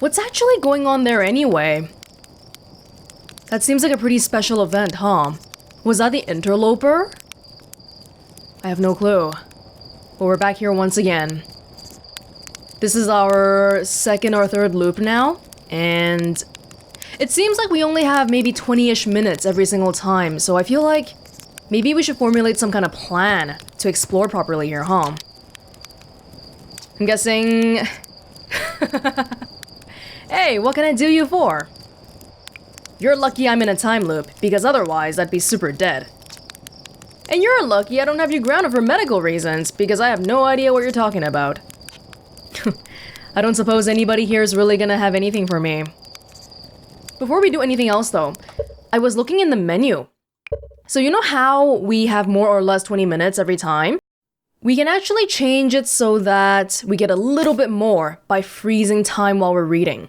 What's actually going on there anyway? That seems like a pretty special event, huh? Was that the interloper? I have no clue. But we're back here once again. This is our second or third loop now, and it seems like we only have maybe 20-ish minutes every single time, so I feel like maybe we should formulate some kind of plan to explore properly here, huh? I'm guessing... Hey, what can I do you for? You're lucky I'm in a time loop, because otherwise I'd be super dead. And you're lucky I don't have you grounded for medical reasons, because I have no idea what you're talking about. I don't suppose anybody here is really gonna have anything for me. Before we do anything else though, I was looking in the menu. So you know how we have more or less 20 minutes every time? We can actually change it so that we get a little bit more by freezing time while we're reading.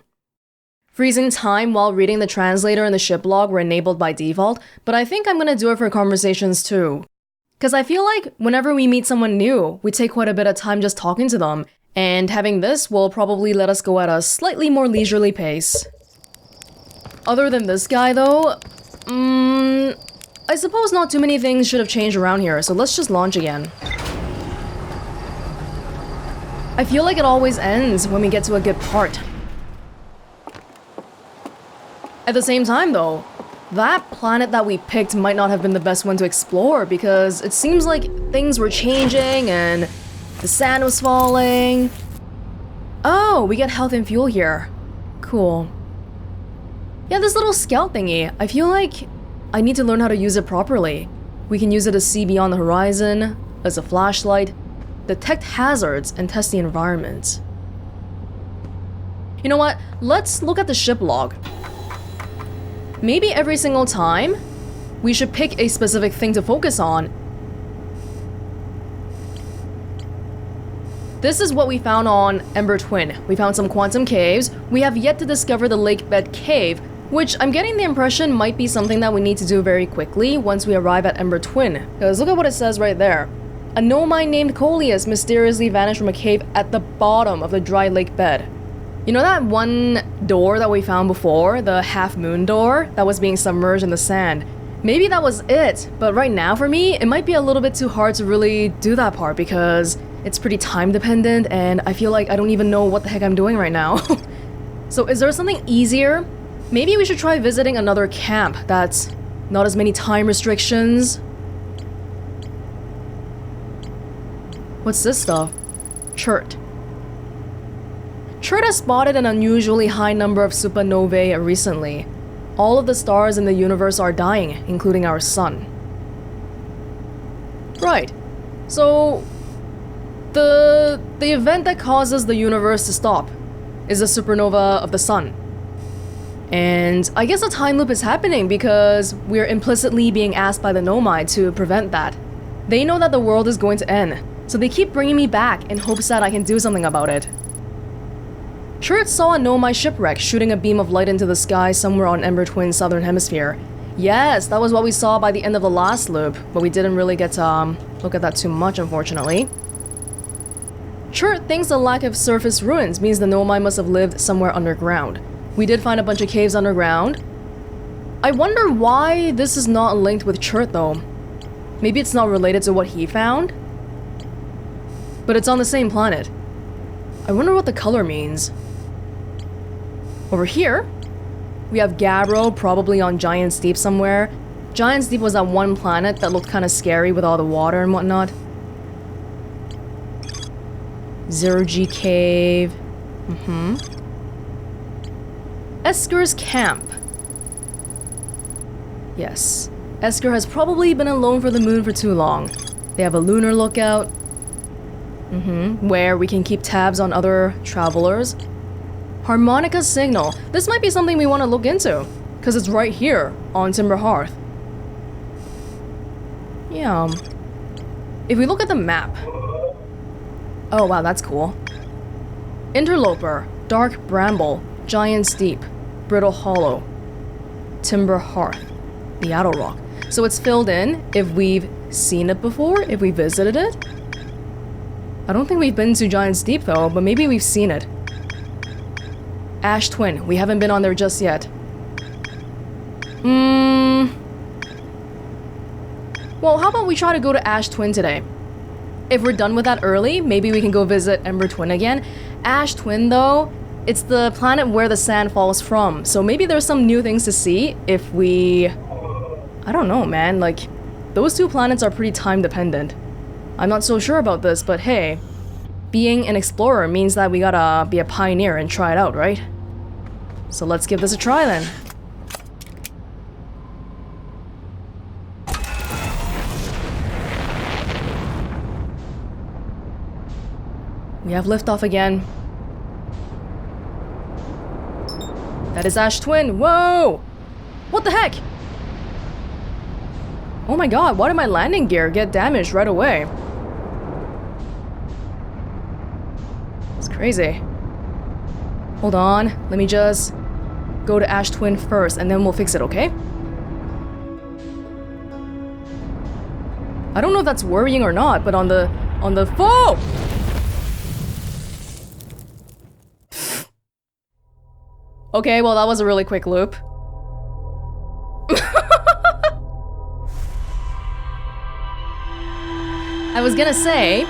Freezing time while reading the translator and the ship log were enabled by default, but I think I'm gonna do it for conversations too. Because I feel like whenever we meet someone new, we take quite a bit of time just talking to them, and having this will probably let us go at a slightly more leisurely pace. Other than this guy though, I suppose not too many things should have changed around here, so let's just launch again. I feel like it always ends when we get to a good part. At the same time though, that planet that we picked might not have been the best one to explore because it seems like things were changing and the sand was falling. Oh, we get health and fuel here. Cool. Yeah, this little scout thingy, I feel like I need to learn how to use it properly. We can use it to see beyond the horizon, as a flashlight, detect hazards, and test the environment. You know what? Let's look at the ship log. Maybe every single time, we should pick a specific thing to focus on. This is what we found on Ember Twin. We found some quantum caves. We have yet to discover the lake bed cave, which I'm getting the impression might be something that we need to do very quickly once we arrive at Ember Twin. Because look at what it says right there. A no-mind named Coleus mysteriously vanished from a cave at the bottom of the dry lake bed. You know that one door that we found before, the half-moon door that was being submerged in the sand? Maybe that was it, but right now for me, it might be a little bit too hard to really do that part because it's pretty time dependent and I feel like I don't even know what the heck I'm doing right now. So is there something easier? Maybe we should try visiting another camp that's not as many time restrictions. What's this stuff? Chert. Chert has spotted an unusually high number of supernovae recently. All of the stars in the universe are dying, including our sun. Right. So, the event that causes the universe to stop is a supernova of the sun. And I guess a time loop is happening because we're implicitly being asked by the Nomai to prevent that. They know that the world is going to end, so they keep bringing me back in hopes that I can do something about it. Chert saw a Nomai shipwreck shooting a beam of light into the sky somewhere on Ember Twin's southern hemisphere. Yes, that was what we saw by the end of the last loop, but we didn't really get to look at that too much, unfortunately. Chert thinks the lack of surface ruins means the Nomai must have lived somewhere underground. We did find a bunch of caves underground. I wonder why this is not linked with Chert though. Maybe it's not related to what he found? But it's on the same planet. I wonder what the color means. Over here, we have Gabbro, probably on Giant's Deep somewhere. Giant's Deep was that one planet that looked kind of scary with all the water and whatnot. Zero-G Cave. Esker's Camp. Yes. Esker has probably been alone for the moon for too long. They have a lunar lookout. Where we can keep tabs on other travelers. Harmonica Signal. This might be something we want to look into, because it's right here on Timber Hearth. Yeah. If we look at the map. Oh wow, that's cool. Interloper, Dark Bramble, Giant's Deep, Brittle Hollow, Timber Hearth, the Adder Rock. So it's filled in if we've seen it before, if we visited it. I don't think we've been to Giant's Deep though, but maybe we've seen it. Ash Twin. We haven't been on there just yet. Well, how about we try to go to Ash Twin today? If we're done with that early, maybe we can go visit Ember Twin again. Ash Twin, though, it's the planet where the sand falls from. So maybe there's some new things to see if we... I don't know, man. Like, those two planets are pretty time-dependent. I'm not so sure about this, but hey, being an explorer means that we gotta be a pioneer and try it out, right? So let's give this a try then. We have liftoff again. That is Ash Twin. Whoa! What the heck? Oh my god, why did my landing gear get damaged right away? It's crazy. Hold on, let me just go to Ash Twin first and then we'll fix it, okay? I don't know if that's worrying or not, but on the whoa! Okay, well that was a really quick loop. I was gonna say,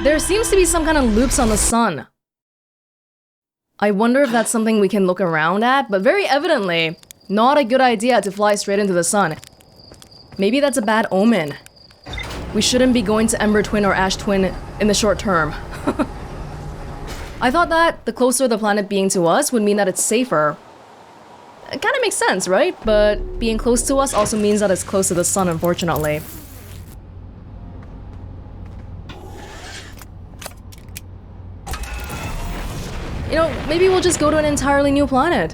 there seems to be some kind of loops on the sun. I wonder if that's something we can look around at, but very evidently, not a good idea to fly straight into the sun. Maybe that's a bad omen. We shouldn't be going to Ember Twin or Ash Twin in the short term. I thought that the closer the planet being to us would mean that it's safer. It kinda makes sense, right? But being close to us also means that it's close to the sun, unfortunately. You know, maybe we'll just go to an entirely new planet.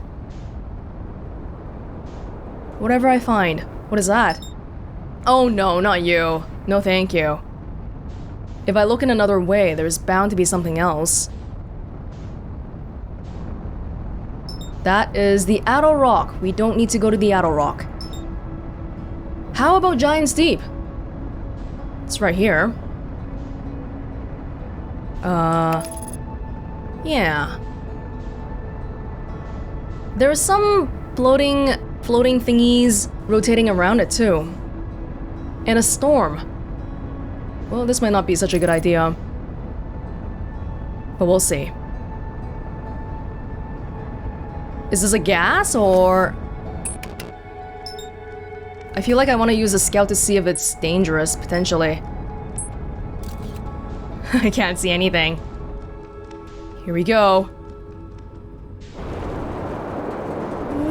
Whatever I find. What is that? Oh no, not you. No thank you. If I look in another way, there's bound to be something else. That is the Addle Rock. We don't need to go to the Addle Rock. How about Giant's Deep? It's right here. Yeah. There's some floating thingies rotating around it too. And a storm. Well, this might not be such a good idea. But we'll see. Is this a gas, or... I feel like I want to use a scout to see if it's dangerous, potentially. I can't see anything. Here we go.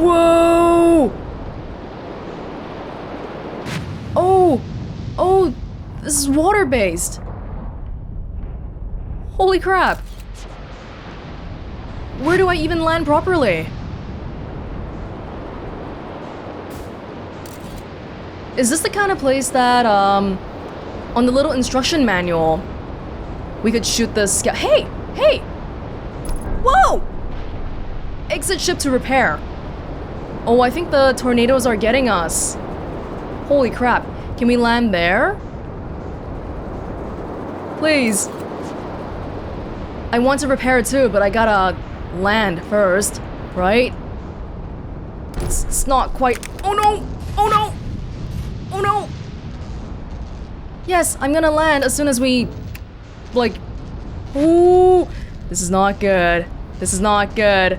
Whoa! Oh! Oh! This is water-based! Holy crap! Where do I even land properly? Is this the kind of place that, on the little instruction manual, we could shoot the scout? Hey! Hey! Whoa! Exit ship to repair. Oh, I think the tornadoes are getting us. Holy crap. Can we land there? Please. I want to repair too, but I gotta land first, right? It's not quite... Oh no! Oh no! Oh no! Yes, I'm gonna land as soon as we... like... Ooh! This is not good. This is not good.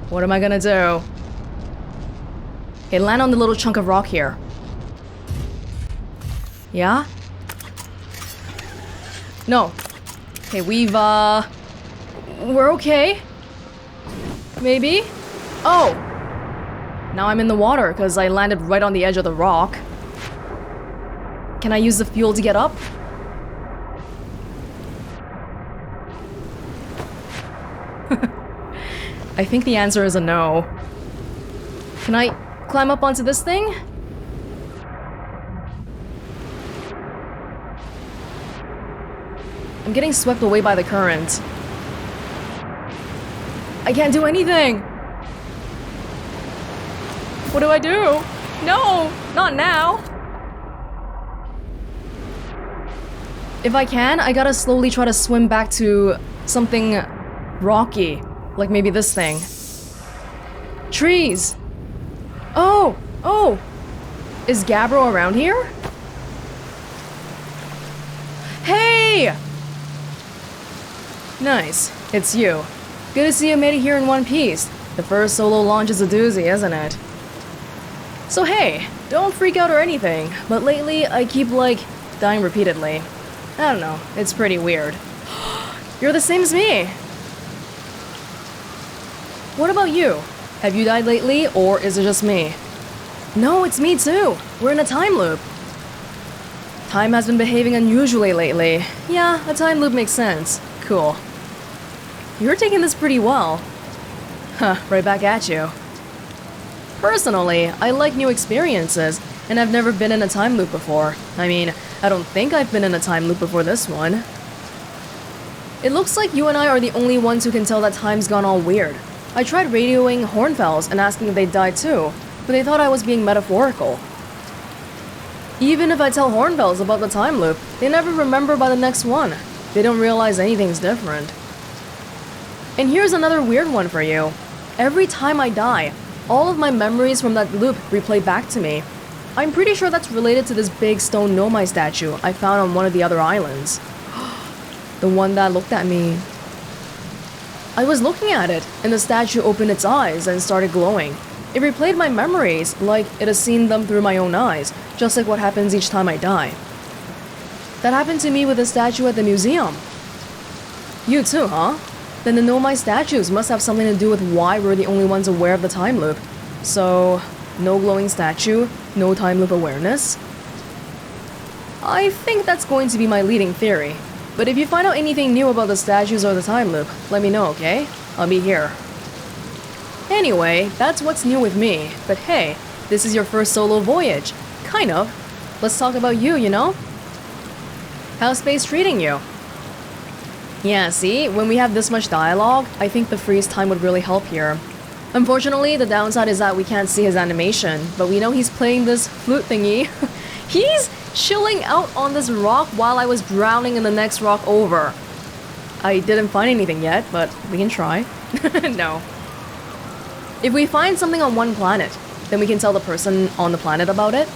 What am I gonna do? Okay, land on the little chunk of rock here. Yeah? No. Okay, we're okay. Maybe? Oh! Now I'm in the water because I landed right on the edge of the rock. Can I use the fuel to get up? I think the answer is a no. Can I climb up onto this thing? I'm getting swept away by the current. I can't do anything! What do I do? No! Not now! If I can, I gotta slowly try to swim back to something rocky. Like maybe this thing. Trees! Oh! Oh! Is Gabbro around here? Hey! Nice. It's you. Good to see you made it here in one piece. The first solo launch is a doozy, isn't it? So hey, don't freak out or anything, but lately I keep, like, dying repeatedly. I don't know, it's pretty weird. You're the same as me! What about you? Have you died lately, or is it just me? No, it's me too! We're in a time loop! Time has been behaving unusually lately. Yeah, a time loop makes sense. Cool. You're taking this pretty well. Huh, right back at you. Personally, I like new experiences, and I've never been in a time loop before. I mean, I don't think I've been in a time loop before this one. It looks like you and I are the only ones who can tell that time's gone all weird. I tried radioing Hornfells and asking if they'd died too, but they thought I was being metaphorical. Even if I tell Hornfells about the time loop, they never remember by the next one. They don't realize anything's different. And here's another weird one for you. Every time I die, all of my memories from that loop replay back to me. I'm pretty sure that's related to this big stone Nomai statue I found on one of the other islands. The one that looked at me. I was looking at it, and the statue opened its eyes and started glowing. It replayed my memories like it has seen them through my own eyes, just like what happens each time I die. That happened to me with the statue at the museum. You too, huh? Then the Nomai statues must have something to do with why we're the only ones aware of the time loop. So, no glowing statue, no time loop awareness? I think that's going to be my leading theory. But if you find out anything new about the statues or the time loop, let me know, okay? I'll be here. Anyway, that's what's new with me. But hey, this is your first solo voyage. Kind of. Let's talk about you, you know? How's space treating you? Yeah, see? When we have this much dialogue, I think the freeze time would really help here. Unfortunately, the downside is that we can't see his animation, but we know he's playing this flute thingy. He's chilling out on this rock while I was drowning in the next rock over. I didn't find anything yet, but we can try. No. If we find something on one planet, then we can tell the person on the planet about it.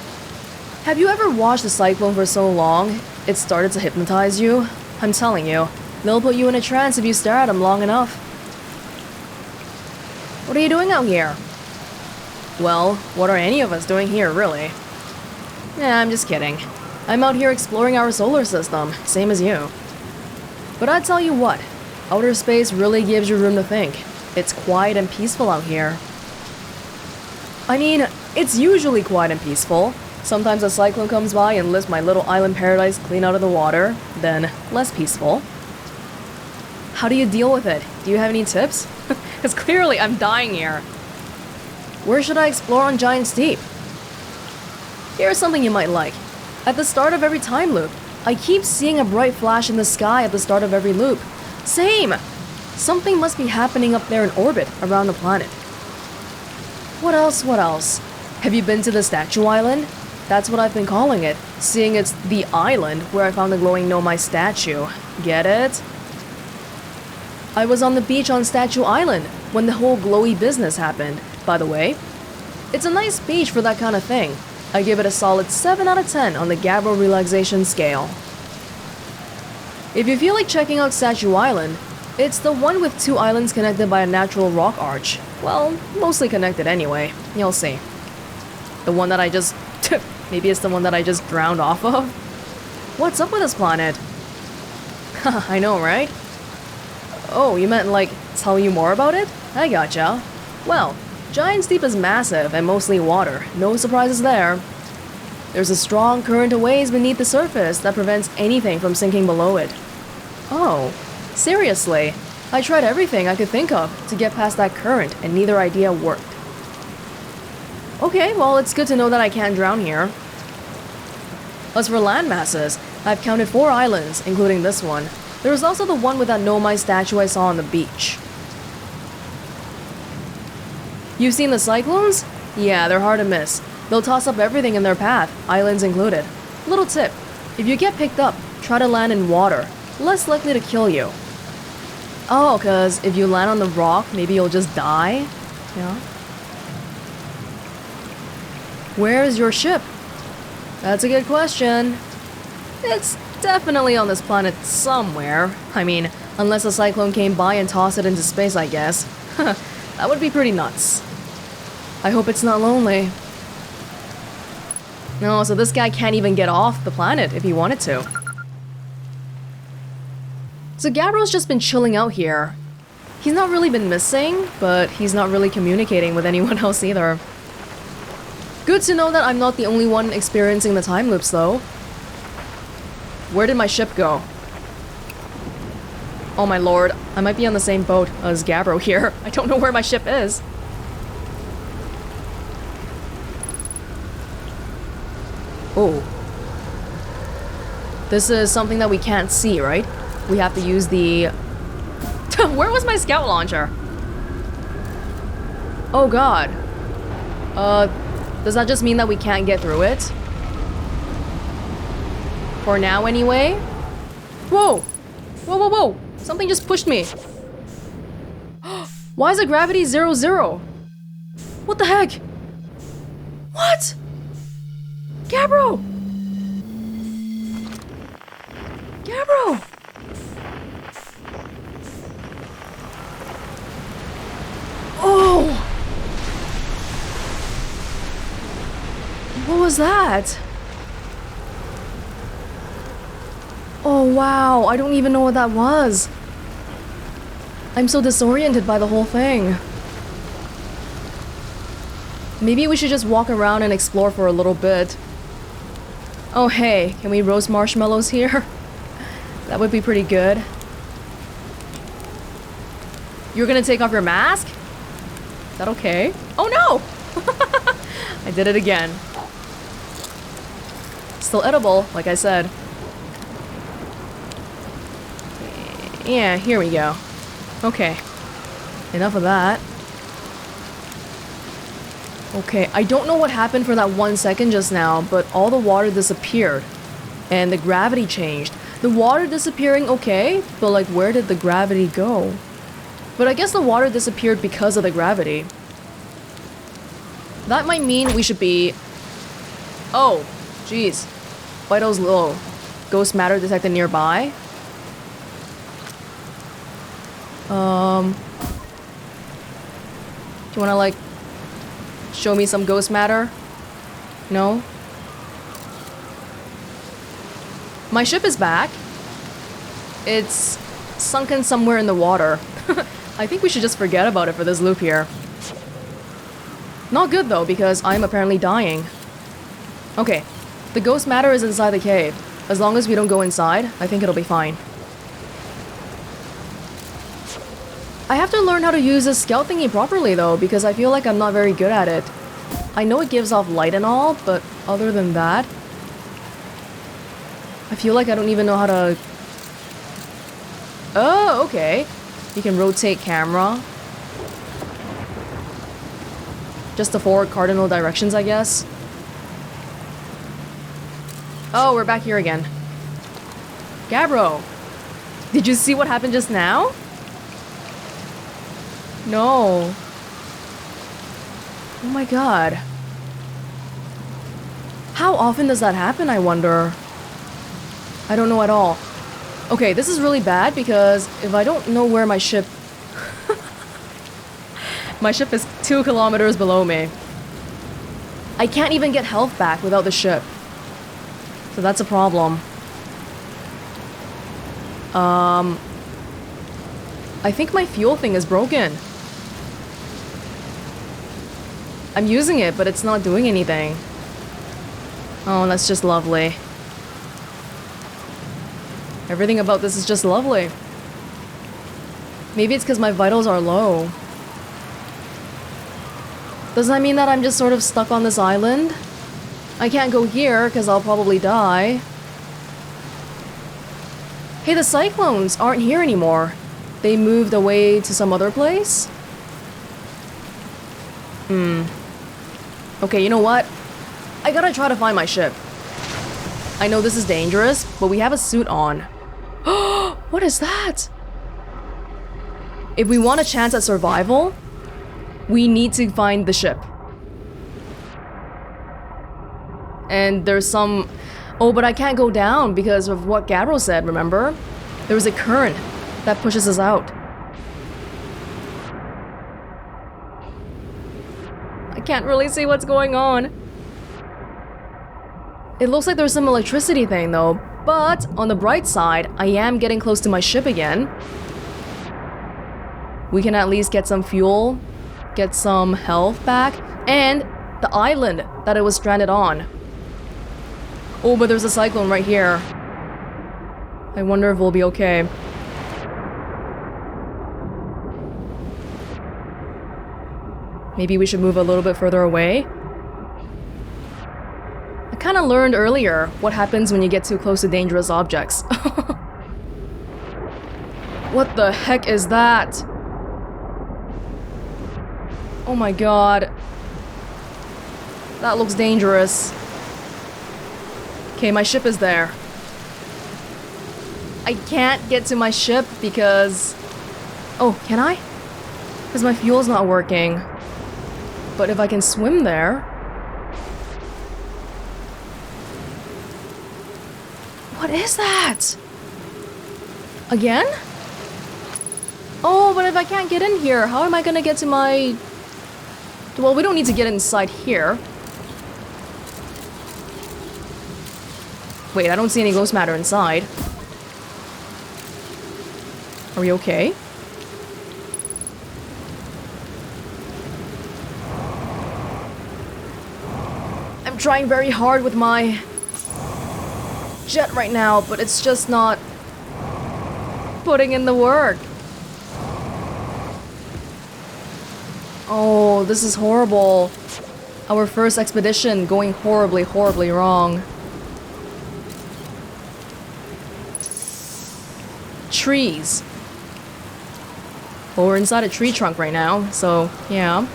Have you ever watched a cyclone for so long, it started to hypnotize you? I'm telling you, they'll put you in a trance if you stare at them long enough. What are you doing out here? Well, what are any of us doing here, really? Yeah, I'm just kidding. I'm out here exploring our solar system, same as you. But I tell you what, outer space really gives you room to think. It's quiet and peaceful out here. I mean, it's usually quiet and peaceful. Sometimes a cyclone comes by and lifts my little island paradise clean out of the water, then less peaceful. How do you deal with it? Do you have any tips? Because clearly I'm dying here. Where should I explore on Giant Steep? Here's something you might like. At the start of every time loop, I keep seeing a bright flash in the sky at the start of every loop. Same! Something must be happening up there in orbit around the planet. What else? What else? Have you been to the Statue Island? That's what I've been calling it, seeing it's the island where I found the glowing Nomai statue. Get it? I was on the beach on Statue Island when the whole glowy business happened, by the way. It's a nice beach for that kind of thing. I give it a solid 7 out of 10 on the Gabbro relaxation scale. If you feel like checking out Statue Island, it's the one with 2 islands connected by a natural rock arch. Well, mostly connected anyway. You'll see. The one that I just... maybe it's the one that I just drowned off of? What's up with this planet? I know, right? Oh, you meant, like, tell you more about it? I gotcha. Well, Giant Steep is massive and mostly water. No surprises there. There's a strong current of waves beneath the surface that prevents anything from sinking below it. Oh, seriously? I tried everything I could think of to get past that current, and neither idea worked. Okay, well, it's good to know that I can't drown here. As for land masses, I've counted 4 islands, including this one. There was also the one with that Nomai statue I saw on the beach. You've seen the Cyclones? Yeah, they're hard to miss. They'll toss up everything in their path, islands included. Little tip, if you get picked up, try to land in water. Less likely to kill you. Oh, because if you land on the rock, maybe you'll just die? Yeah. Where is your ship? That's a good question. It's definitely on this planet somewhere. I mean, unless a cyclone came by and tossed it into space, I guess. That would be pretty nuts. I hope it's not lonely. No, so this guy can't even get off the planet if he wanted to. So Gabbro's just been chilling out here. He's not really been missing, but he's not really communicating with anyone else either. Good to know that I'm not the only one experiencing the time loops, though. Where did my ship go? Oh my lord, I might be on the same boat as Gabbro here. I don't know where my ship is. Oh. This is something that we can't see, right? We have to use the... Where was my scout launcher? Oh god. Does that just mean that we can't get through it? For now, anyway? Whoa! Whoa, whoa, whoa! Something just pushed me. Why is it gravity 0, 0? What the heck? What? Gabbro! Gabbro! Oh! What was that? Oh wow, I don't even know what that was. I'm so disoriented by the whole thing. Maybe we should just walk around and explore for a little bit. Oh hey, can we roast marshmallows here? That would be pretty good. You're gonna take off your mask? Is that okay? Oh no! I did it again. Still edible, like I said. Yeah, here we go. Okay. Enough of that. Okay, I don't know what happened for that 1 second just now, but all the water disappeared. And the gravity changed. The water disappearing, okay, but like where did the gravity go? But I guess the water disappeared because of the gravity. That might mean we should be... Oh, jeez. Vitals low. Ghost matter detected nearby. Do you wanna like show me some ghost matter? No? My ship is back. It's sunken somewhere in the water. I think we should just forget about it for this loop here. Not good though, because I'm apparently dying. Okay, the ghost matter is inside the cave. As long as we don't go inside, I think it'll be fine. I have to learn how to use this scout thingy properly though, because I feel like I'm not very good at it. I know it gives off light and all, but other than that... I feel like I don't even know how to... Oh, okay. You can rotate camera. Just the 4 cardinal directions, I guess. Oh, we're back here again. Gabbro! Did you see what happened just now? No. Oh my god. How often does that happen, I wonder? I don't know at all. Okay, this is really bad because if I don't know where my ship... My ship is 2 kilometers below me. I can't even get health back without the ship. So that's a problem. I think my fuel thing is broken. I'm using it, but it's not doing anything. Oh, that's just lovely. Everything about this is just lovely. Maybe it's because my vitals are low. Does that mean that I'm just sort of stuck on this island? I can't go here because I'll probably die. Hey, the Cyclones aren't here anymore. They moved away to some other place? Okay, you know what? I gotta try to find my ship. I know this is dangerous, but we have a suit on. What is that? If we want a chance at survival, we need to find the ship. And there's some... Oh, but I can't go down because of what Gabbro said, remember? There was a current that pushes us out. I can't really see what's going on. It looks like there's some electricity thing though, but on the bright side, I am getting close to my ship again. We can at least get some fuel, get some health back, and the island that it was stranded on. Oh, but there's a cyclone right here. I wonder if we'll be okay. Maybe we should move a little bit further away. I kind of learned earlier what happens when you get too close to dangerous objects. What the heck is that? Oh my god. That looks dangerous. Okay, my ship is there. I can't get to my ship because... Oh, can I? Because my fuel's not working. But if I can swim there... What is that? Again? Oh, but if I can't get in here, how am I gonna get to my... Well, we don't need to get inside here. Wait, I don't see any ghost matter inside. Are we okay? I'm trying very hard with my jet right now, but it's just not putting in the work. Oh, this is horrible. Our first expedition going horribly, horribly wrong. Trees. Well, we're inside a tree trunk right now, so yeah.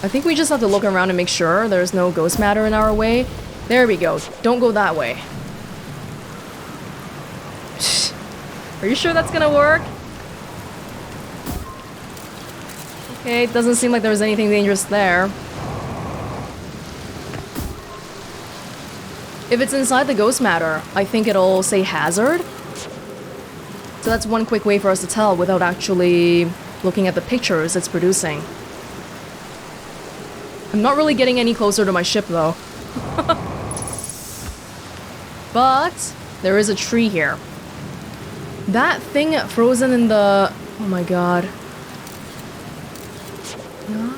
I think we just have to look around and make sure there's no ghost matter in our way. There we go. Don't go that way. Are you sure that's gonna work? Okay, it doesn't seem like there was anything dangerous there. If it's inside the ghost matter, I think it'll say hazard. So that's one quick way for us to tell without actually looking at the pictures it's producing. I'm not really getting any closer to my ship though. But there is a tree here. That thing frozen in the... Oh my god. Yeah.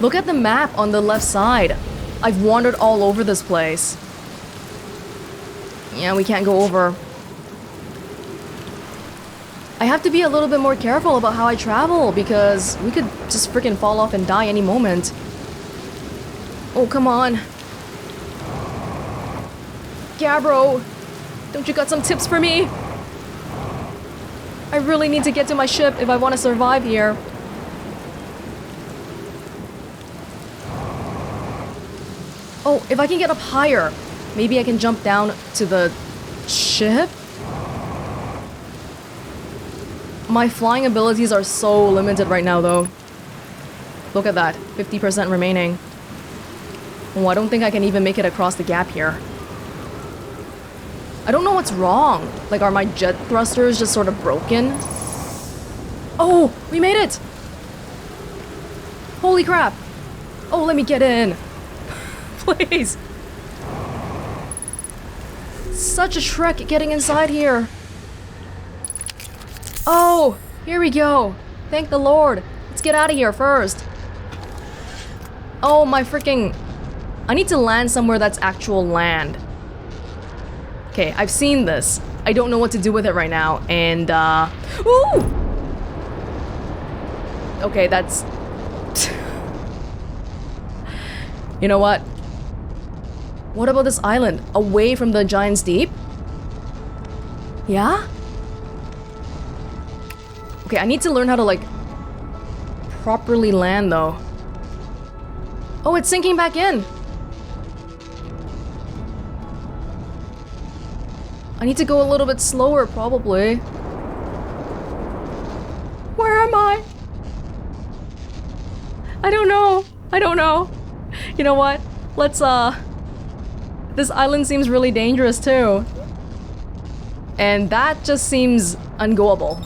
Look at the map on the left side. I've wandered all over this place. Yeah, we can't go over. I have to be a little bit more careful about how I travel because we could just freaking fall off and die any moment. Oh, come on. Gabbro, don't you got some tips for me? I really need to get to my ship if I want to survive here. Oh, if I can get up higher, maybe I can jump down to the ship? My flying abilities are so limited right now, though. Look at that, 50% remaining. Oh, I don't think I can even make it across the gap here. I don't know what's wrong. Like, are my jet thrusters just sort of broken? Oh, we made it! Holy crap! Oh, let me get in. Please. Such a trek getting inside here. Oh, here we go. Thank the Lord. Let's get out of here first. Oh, my freaking... I need to land somewhere that's actual land. Okay, I've seen this. I don't know what to do with it right now, and, Ooh! Okay, that's... You know what? What about this island? Away from the Giant's Deep? Yeah? Okay, I need to learn how to, like, properly land, though. Oh, it's sinking back in! I need to go a little bit slower, probably. Where am I? I don't know. I don't know. You know what? Let's, this island seems really dangerous, too. And that just seems ungoable.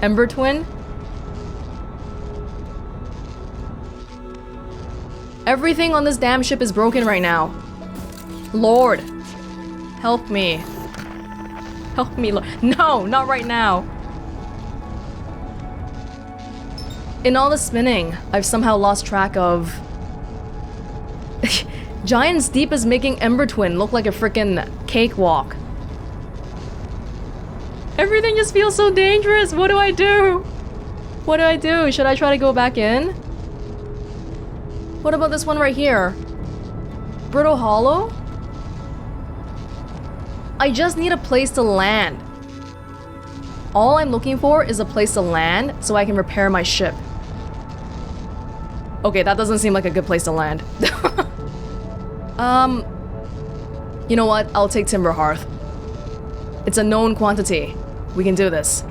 Ember Twin? Everything on this damn ship is broken right now. Lord. Help me. Help me, Lord. No, not right now. In all the spinning, I've somehow lost track of... Giant's Deep is making Ember Twin look like a freaking cakewalk. Everything just feels so dangerous. What do I do? What do I do? Should I try to go back in? What about this one right here? Brittle Hollow? I just need a place to land. All I'm looking for is a place to land so I can repair my ship. Okay, that doesn't seem like a good place to land. You know what? I'll take Timber Hearth. It's a known quantity. We can do this.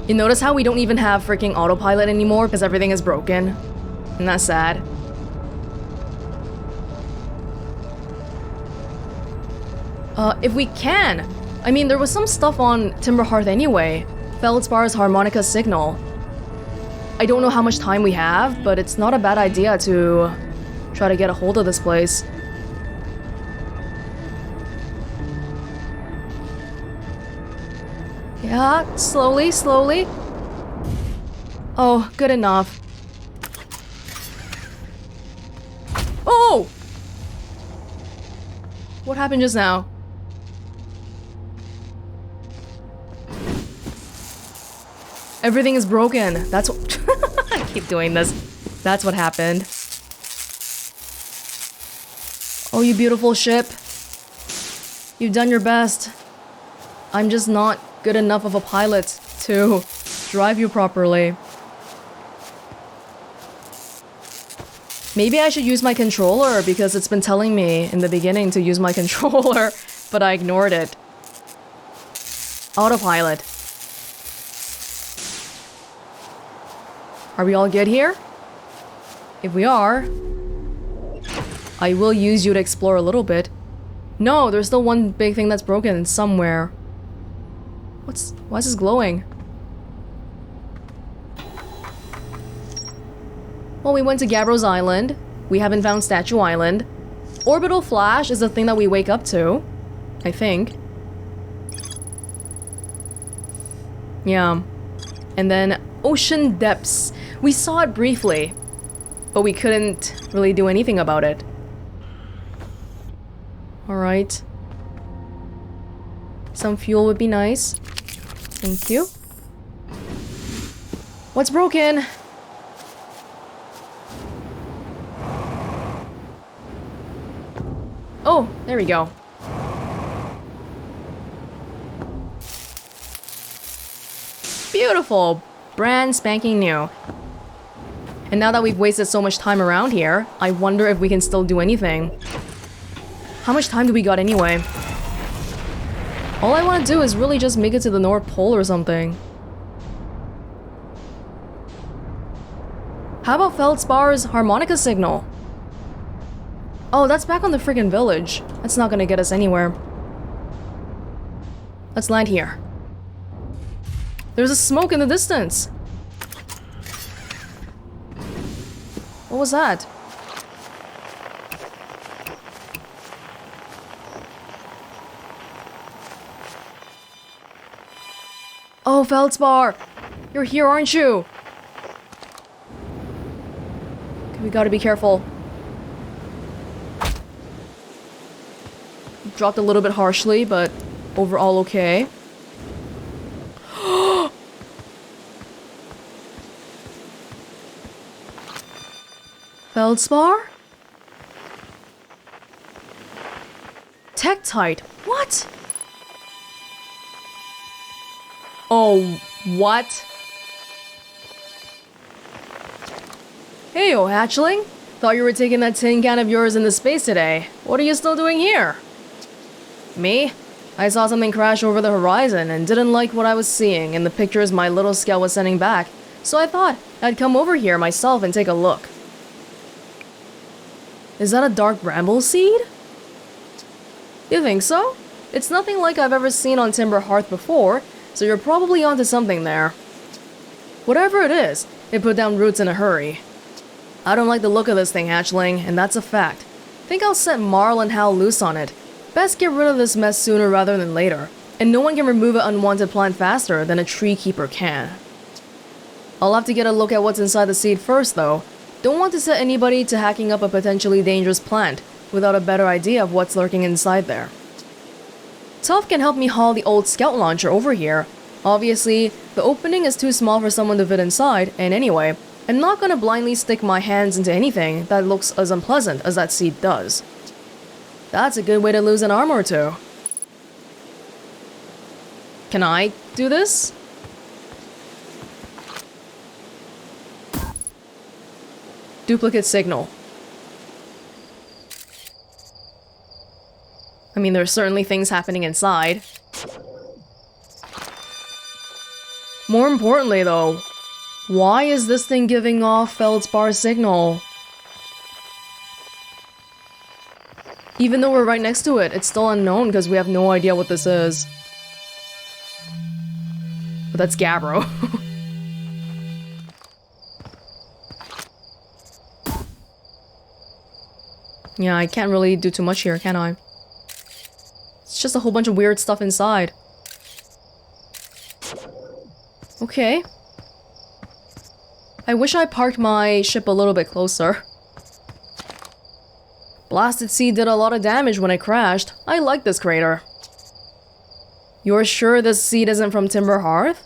You notice how we don't even have freaking autopilot anymore because everything is broken? Isn't that sad? If we can. I mean, there was some stuff on Timber Hearth anyway. Feldspar's harmonica signal. I don't know how much time we have, but it's not a bad idea to try to get a hold of this place. Yeah, slowly, slowly. Oh, good enough. Oh! What happened just now? Everything is broken. That's what... I keep doing this. That's what happened. Oh, you beautiful ship. You've done your best. I'm just not good enough of a pilot to drive you properly. Maybe I should use my controller because it's been telling me in the beginning to use my controller, but I ignored it. Autopilot. Are we all good here? If we are, I will use you to explore a little bit. No, there's still one big thing that's broken somewhere. Why is this glowing? Well, we went to Gabbro's Island. We haven't found Statue Island. Orbital Flash is the thing that we wake up to, I think. Yeah. And then Ocean Depths. We saw it briefly, but we couldn't really do anything about it. Alright. Some fuel would be nice. Thank you. What's broken? Oh, there we go. Beautiful! Brand spanking new. And now that we've wasted so much time around here, I wonder if we can still do anything. How much time do we got anyway? All I want to do is really just make it to the North Pole or something. How about Feldspar's harmonica signal? Oh, that's back on the friggin' village. That's not gonna get us anywhere. Let's land here. There's a smoke in the distance. What was that? Oh, Feldspar! You're here, aren't you? Okay, we gotta be careful. Dropped a little bit harshly, but overall okay. Feldspar? Tektite? What? Oh, what? Hey, oh hatchling. Thought you were taking that tin can of yours into space today. What are you still doing here? Me? I saw something crash over the horizon and didn't like what I was seeing in the pictures my little scout was sending back, so I thought I'd come over here myself and take a look. Is that a Dark Bramble seed? You think so? It's nothing like I've ever seen on Timber Hearth before, so you're probably onto something there. Whatever it is, it put down roots in a hurry. I don't like the look of this thing, hatchling, and that's a fact. Think I'll set Marl and Hal loose on it. Best get rid of this mess sooner rather than later, and no one can remove an unwanted plant faster than a tree keeper can. I'll have to get a look at what's inside the seed first, though. Don't want to set anybody to hacking up a potentially dangerous plant without a better idea of what's lurking inside there. Toph can help me haul the old scout launcher over here. Obviously, the opening is too small for someone to fit inside, and anyway, I'm not gonna blindly stick my hands into anything that looks as unpleasant as that seed does. That's a good way to lose an arm or two. Can I do this? Duplicate signal. I mean, there's certainly things happening inside. More importantly, though, why is this thing giving off feldspar signal? Even though we're right next to it, it's still unknown because we have no idea what this is. But that's Gabbro. Yeah, I can't really do too much here, can I? It's just a whole bunch of weird stuff inside. Okay. I wish I parked my ship a little bit closer. Blasted seed did a lot of damage when it crashed. I like this crater. You're sure this seed isn't from Timber Hearth?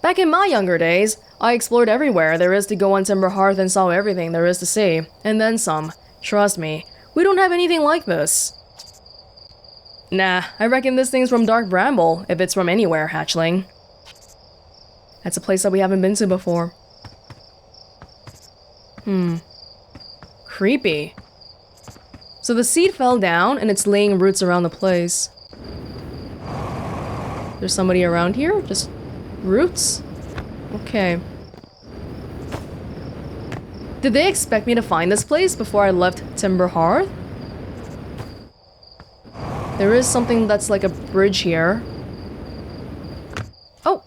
Back in my younger days, I explored everywhere there is to go on Timber Hearth and saw everything there is to see, and then some. Trust me, we don't have anything like this. Nah, I reckon this thing's from Dark Bramble, if it's from anywhere, hatchling. That's a place that we haven't been to before. Creepy. So the seed fell down and it's laying roots around the place. There's somebody around here? Just roots? Okay. Did they expect me to find this place before I left Timber Hearth? There is something that's like a bridge here. Oh!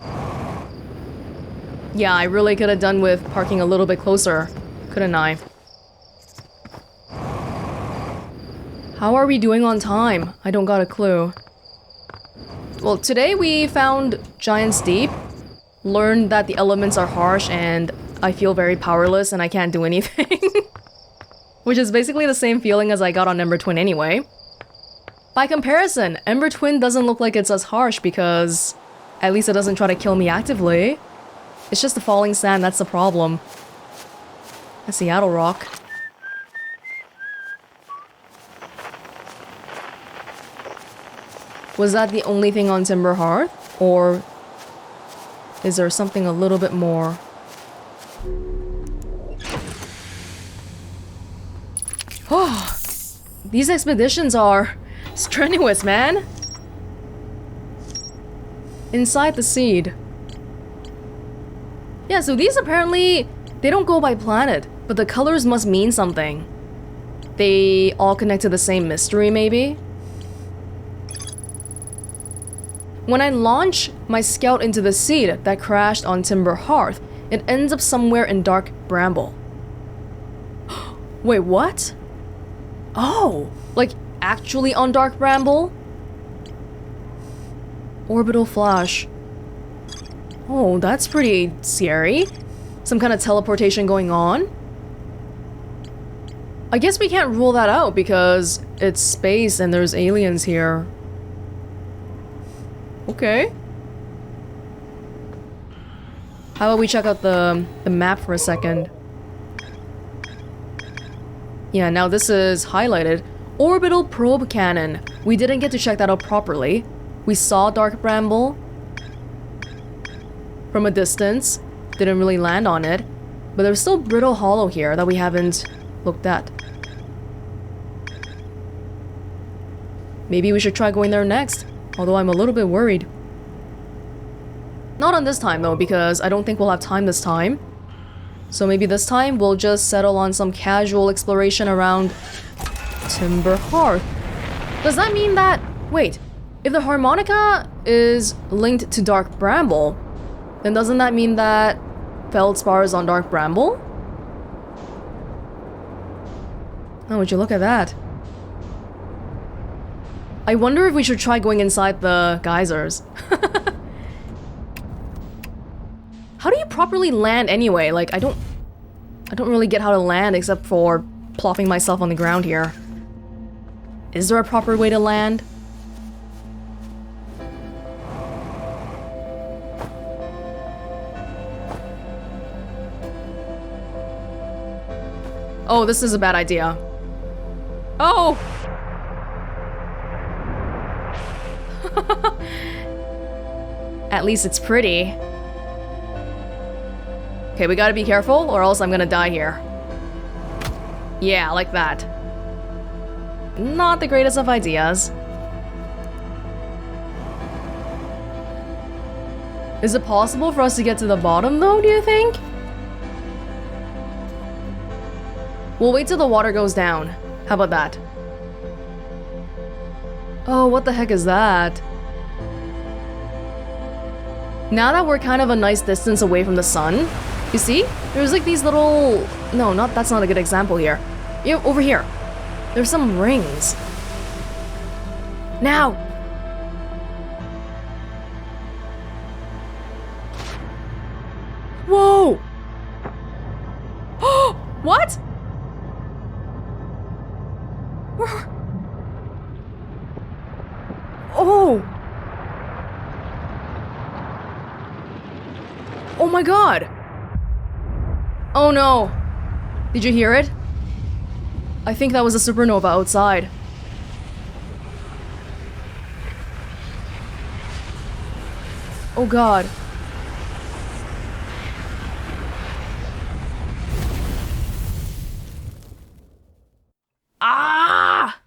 Yeah, I really could have done with parking a little bit closer, couldn't I? How are we doing on time? I don't got a clue. Well, today we found Giant's Deep, learned that the elements are harsh, and I feel very powerless and I can't do anything. Which is basically the same feeling as I got on Ember Twin anyway. By comparison, Ember Twin doesn't look like it's as harsh because at least it doesn't try to kill me actively. It's just the falling sand that's the problem. That's Seattle Rock. Was that the only thing on Timber Hearth? Or is there something a little bit more? Oh, these expeditions are strenuous, man. Inside the seed. Yeah, so these apparently, they don't go by planet, but the colors must mean something. They all connect to the same mystery, maybe? When I launch my scout into the seed that crashed on Timber Hearth, it ends up somewhere in Dark Bramble. Wait, what? Oh, like actually on Dark Bramble? Orbital flash. Oh, that's pretty scary. Some kind of teleportation going on? I guess we can't rule that out because it's space and there's aliens here. Okay. How about we check out the map for a second? Yeah, now this is highlighted. Orbital probe cannon. We didn't get to check that out properly. We saw Dark Bramble from a distance. Didn't really land on it. But there's still Brittle Hollow here that we haven't looked at. Maybe we should try going there next, although I'm a little bit worried. Not on this time though, because I don't think we'll have time this time. So maybe this time we'll just settle on some casual exploration around Timber Hearth. Does that mean that... Wait, if the harmonica is linked to Dark Bramble, then doesn't that mean that Feldspar is on Dark Bramble? Oh, would you look at that? I wonder if we should try going inside the geysers. How do you properly land anyway? Like, I don't really get how to land except for plopping myself on the ground here. Is there a proper way to land? Oh, this is a bad idea. Oh! At least it's pretty. Okay, we gotta be careful or else I'm gonna die here. Yeah, like that. Not the greatest of ideas. Is it possible for us to get to the bottom though, do you think? We'll wait till the water goes down. How about that? Oh, what the heck is that? Now that we're kind of a nice distance away from the sun, you see? There's like these little... No, that's not a good example here. Yeah, over here. There's some rings. Now! Whoa! What? Oh! Oh my god! Oh no! Did you hear it? I think that was a supernova outside. Oh god. Ah!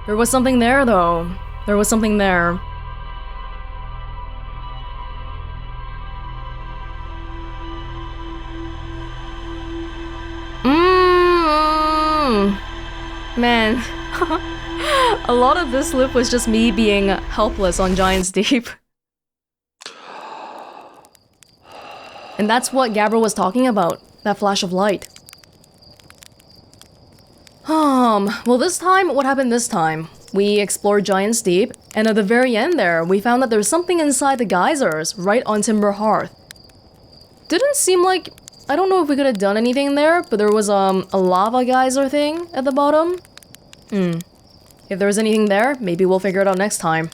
There was something there, though. There was something there. Man. A lot of this loop was just me being helpless on Giant's Deep. And that's what Gabbro was talking about. That flash of light. Well this time, what happened this time? We explored Giant's Deep, and at the very end there, we found that there was something inside the geysers, right on Timber Hearth. Didn't seem like... I don't know if we could have done anything there, but there was a lava geyser thing at the bottom. If there was anything there, maybe we'll figure it out next time.